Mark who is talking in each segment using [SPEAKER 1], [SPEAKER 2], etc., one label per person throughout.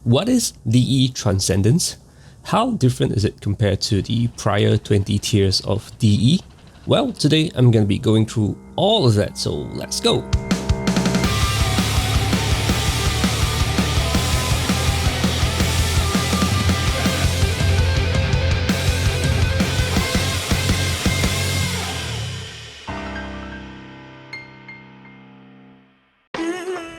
[SPEAKER 1] What is DE Transcendence? How different is it compared to the prior 20 tiers of DE? Well, today I'm going to be going through all of that, so let's go!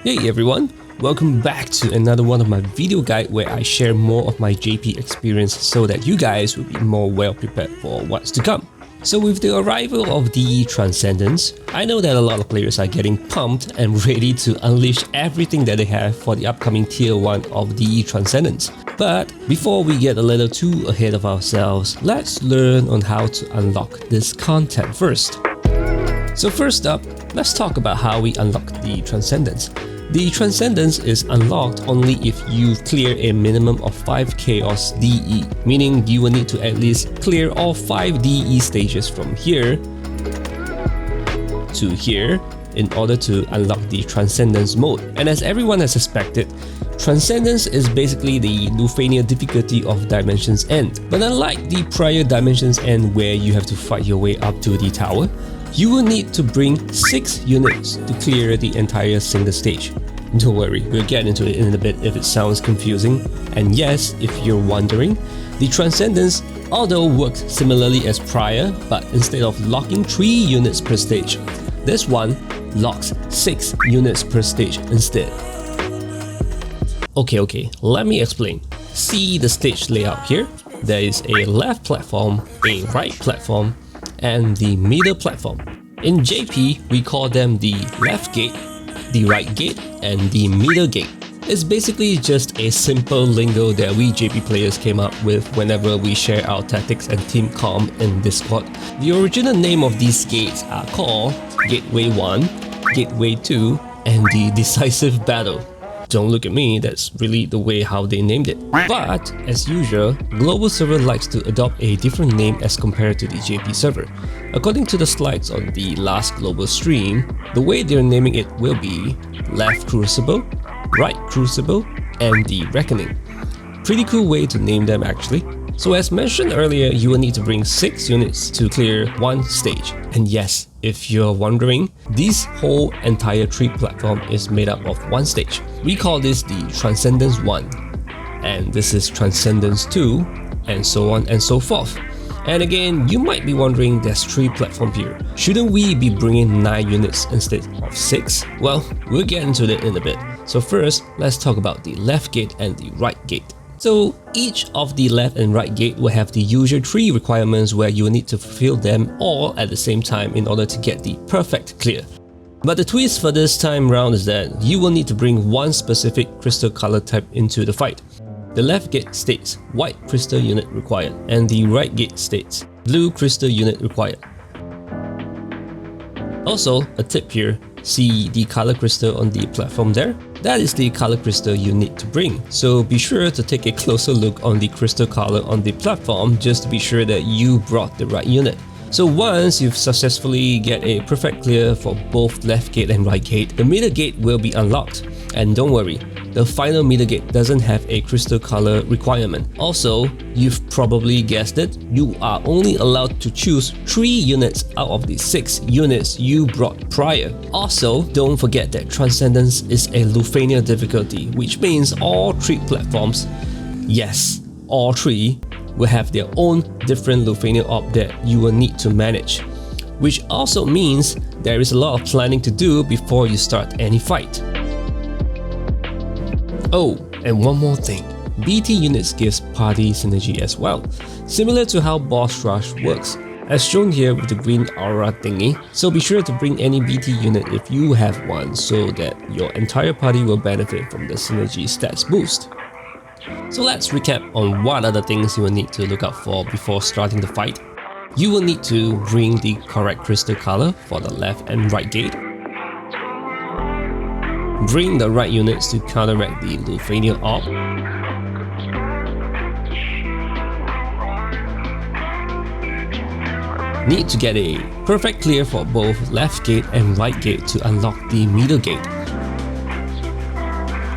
[SPEAKER 1] Hey everyone! Welcome back to another one of my video guide where I share more of my JP experience so that you guys will be more well prepared for what's to come. So with the arrival of DE Transcendence, I know that a lot of players are getting pumped and ready to unleash everything that they have for the upcoming tier 1 of DE Transcendence. But before we get a little too ahead of ourselves, let's learn on how to unlock this content first. So first up, let's talk about how we unlock the Transcendence. The Transcendence is unlocked only if you clear a minimum of 5 Chaos DE, meaning you will need to at least clear all 5 DE stages from here to here in order to unlock the Transcendence mode. And as everyone has suspected, Transcendence is basically the Lufania difficulty of Dimension's End. But unlike the prior Dimension's End where you have to fight your way up to the tower, you will need to bring 6 units to clear the entire single stage. Don't worry, we'll get into it in a bit if it sounds confusing. And yes, if you're wondering, the Transcendence although works similarly as prior, but instead of locking 3 units per stage, this one locks 6 units per stage instead. Okay, let me explain. See the stage layout here? There is a left platform, a right platform, and the middle platform. In JP, we call them the left gate, the right gate, and the middle gate. It's basically just a simple lingo that we JP players came up with whenever we share our tactics and team comm in Discord. The original name of these gates are called Gateway 1, Gateway 2, and the Decisive Battle. Don't look at me, that's really the way how they named it. But, as usual, Global Server likes to adopt a different name as compared to the JP server. According to the slides on the last global stream, the way they're naming it will be Left Crucible, Right Crucible, and the Reckoning. Pretty cool way to name them actually. So as mentioned earlier, you will need to bring 6 units to clear 1 stage. And yes, if you're wondering, this whole entire tree platform is made up of 1 stage. We call this the Transcendence 1, and this is Transcendence 2, and so on and so forth. And again, you might be wondering, there's 3 platforms here. Shouldn't we be bringing 9 units instead of 6? Well, we'll get into that in a bit. So first, let's talk about the left gate and the right gate. So each of the left and right gate will have the usual 3 requirements where you will need to fulfill them all at the same time in order to get the perfect clear. But the twist for this time round is that you will need to bring 1 specific crystal color type into the fight. The left gate states white crystal unit required, and the right gate states blue crystal unit required. Also, a tip here, see the color crystal on the platform there? That is the color crystal you need to bring, so be sure to take a closer look on the crystal color on the platform just to be sure that you brought the right unit. So once you've successfully get a perfect clear for both left gate and right gate, the middle gate will be unlocked. And don't worry, the final middle gate doesn't have a crystal color requirement. Also, you've probably guessed it, you are only allowed to choose 3 units out of the 6 units you brought prior. Also, don't forget that Transcendence is a Lufania difficulty, which means all 3 platforms, yes, all 3, will have their own different Lufania orb that you will need to manage. Which also means there is a lot of planning to do before you start any fight. Oh, and one more thing, BT units gives party synergy as well, similar to how Boss Rush works, as shown here with the green aura thingy. So be sure to bring any BT unit if you have one so that your entire party will benefit from the synergy stats boost. So let's recap on what other things you will need to look out for before starting the fight. You will need to bring the correct crystal color for the left and right gate. Bring the right units to counteract the Lufania orb. Need to get a perfect clear for both left gate and right gate to unlock the middle gate.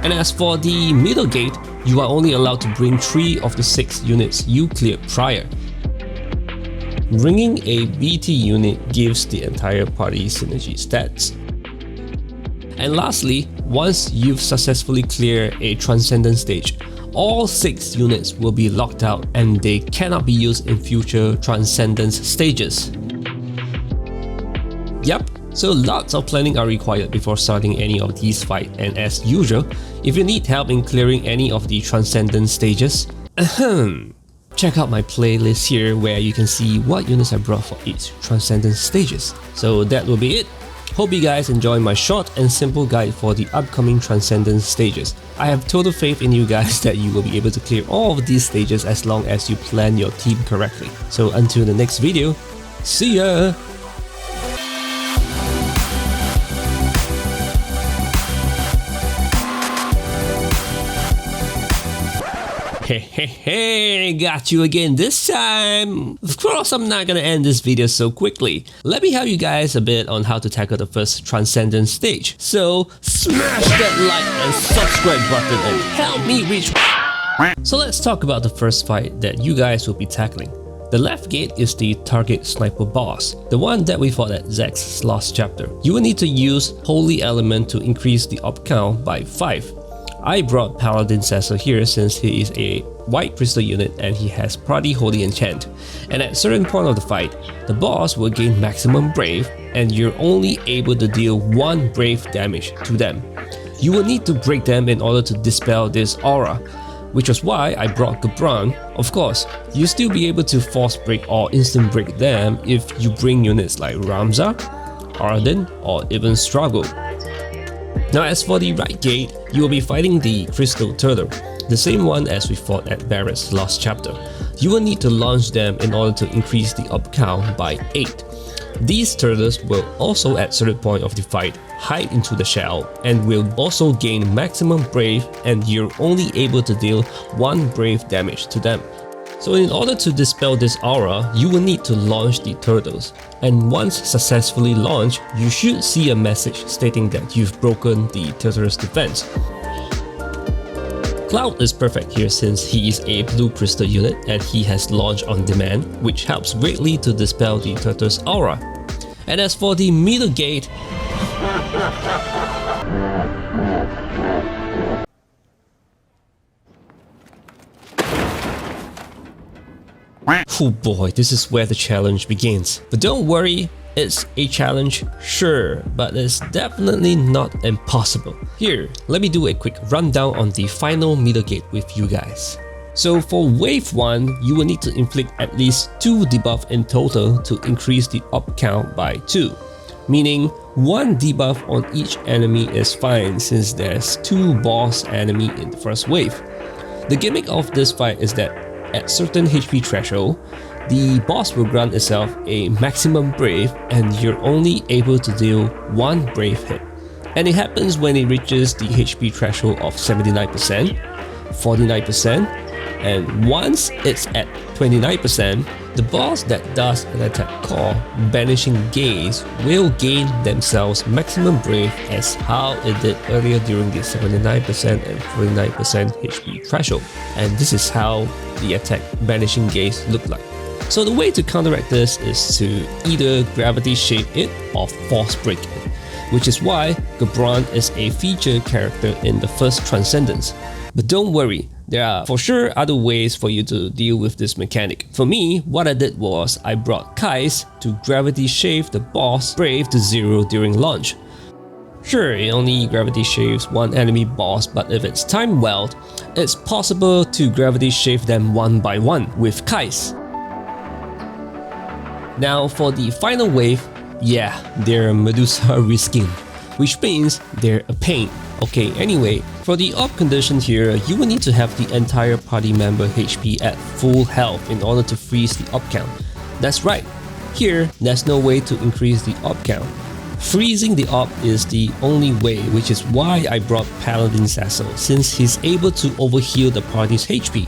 [SPEAKER 1] And as for the middle gate, you are only allowed to bring 3 of the 6 units you cleared prior. Bringing a BT unit gives the entire party synergy stats. And lastly, once you've successfully cleared a Transcendence stage, all 6 units will be locked out and they cannot be used in future Transcendence stages. Yup, so lots of planning are required before starting any of these fights, and as usual, if you need help in clearing any of the Transcendence stages, check out my playlist here where you can see what units I brought for each Transcendence stages. So that will be it. Hope you guys enjoy my short and simple guide for the upcoming Transcendence stages. I have total faith in you guys that you will be able to clear all of these stages as long as you plan your team correctly. So until the next video, see ya! Hey, got you again this time! Of course I'm not gonna end this video so quickly. Let me help you guys a bit on how to tackle the first Transcendence stage. So smash that like and subscribe button and help me reach. So let's talk about the first fight that you guys will be tackling. The left gate is the target sniper boss, the one that we fought at Zack's last chapter. You will need to use Holy Element to increase the op count by 5. I brought Paladin Cecil here since he is a white crystal unit and he has Party Holy Enchant. And at a certain point of the fight, the boss will gain maximum brave and you're only able to deal 1 brave damage to them. You will need to break them in order to dispel this aura, which was why I brought Gabran. Of course, you'll still be able to force break or instant break them if you bring units like Ramza, Arden, or even Struggle. Now as for the right gate, you will be fighting the Crystal Turtle, the same one as we fought at Barrett's last chapter. You will need to launch them in order to increase the up count by 8. These turtles will also at certain point of the fight hide into the shell and will also gain maximum brave and you're only able to deal 1 brave damage to them. So in order to dispel this aura, you will need to launch the turtles, and once successfully launched, you should see a message stating that you've broken the turtle's defense. Cloud is perfect here since he is a blue crystal unit and he has launch on demand, which helps greatly to dispel the turtle's aura. And as for the middle gate, oh boy, this is where the challenge begins. But don't worry, it's a challenge, sure, but it's definitely not impossible. Here, let me do a quick rundown on the final middle gate with you guys. So for wave 1, you will need to inflict at least 2 debuff in total to increase the op count by 2. Meaning 1 debuff on each enemy is fine since there's 2 boss enemy in the first wave. The gimmick of this fight is that at certain HP threshold, the boss will grant itself a maximum brave and you're only able to deal 1 brave hit. And it happens when it reaches the HP threshold of 79%, 49%, and once it's at 29%, the boss that does an attack called Banishing Gaze will gain themselves maximum brave as how it did earlier during the 79% and 49% HP threshold. And this is how the attack Banishing Gaze look like. So the way to counteract this is to either gravity shape it or force break it, which is why Gabran is a featured character in the first Transcendence. But don't worry, there are for sure other ways for you to deal with this mechanic. For me, what I did was I brought Kais to gravity shave the boss brave to 0 during launch. Sure, it only gravity shaves 1 enemy boss, but if it's timed well, it's possible to gravity shave them 1 by 1 with Kais. Now for the final wave, yeah, they're Medusa reskin, which means they're a pain. Okay, anyway, for the op condition here, you will need to have the entire party member HP at full health in order to freeze the op count. That's right, here there's no way to increase the op count. Freezing the op is the only way, which is why I brought Paladin Cecil, since he's able to overheal the party's HP.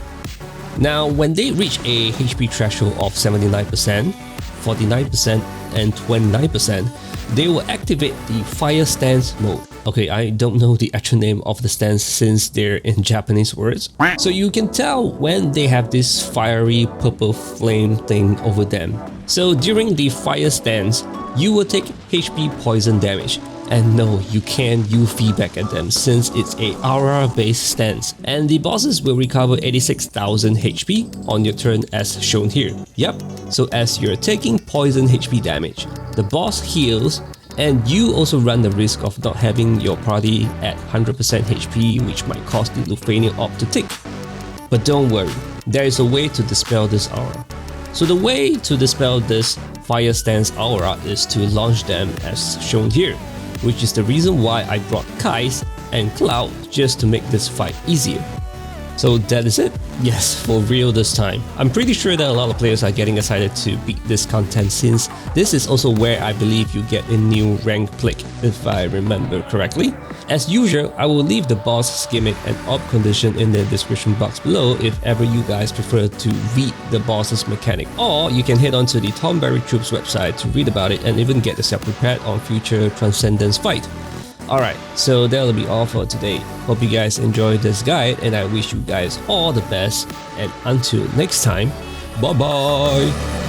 [SPEAKER 1] Now when they reach a HP threshold of 79%, 49%, and 29%, they will activate the fire stance mode. Okay, I don't know the actual name of the stance since they're in Japanese words. So you can tell when they have this fiery purple flame thing over them. So during the fire stance, you will take HP poison damage. And no, you can't use feedback at them since it's a aura based stance, and the bosses will recover 86,000 HP on your turn as shown here. Yep, so as you're taking poison HP damage, the boss heals, and you also run the risk of not having your party at 100% HP, which might cause the Lufania Orb to tick. But don't worry, there is a way to dispel this aura. So the way to dispel this fire stance aura is to launch them as shown here, which is the reason why I brought Kais and Cloud just to make this fight easier. So that is it? Yes, for real this time. I'm pretty sure that a lot of players are getting excited to beat this content since this is also where I believe you get a new rank plick, if I remember correctly. As usual, I will leave the boss gimmick and orb condition in the description box below if ever you guys prefer to read the boss's mechanic, or you can head on to the Tonberry Troupe's website to read about it and even get yourself prepared on future Transcendence fight. Alright, so that'll be all for today. Hope you guys enjoyed this guide and I wish you guys all the best, and until next time, bye bye!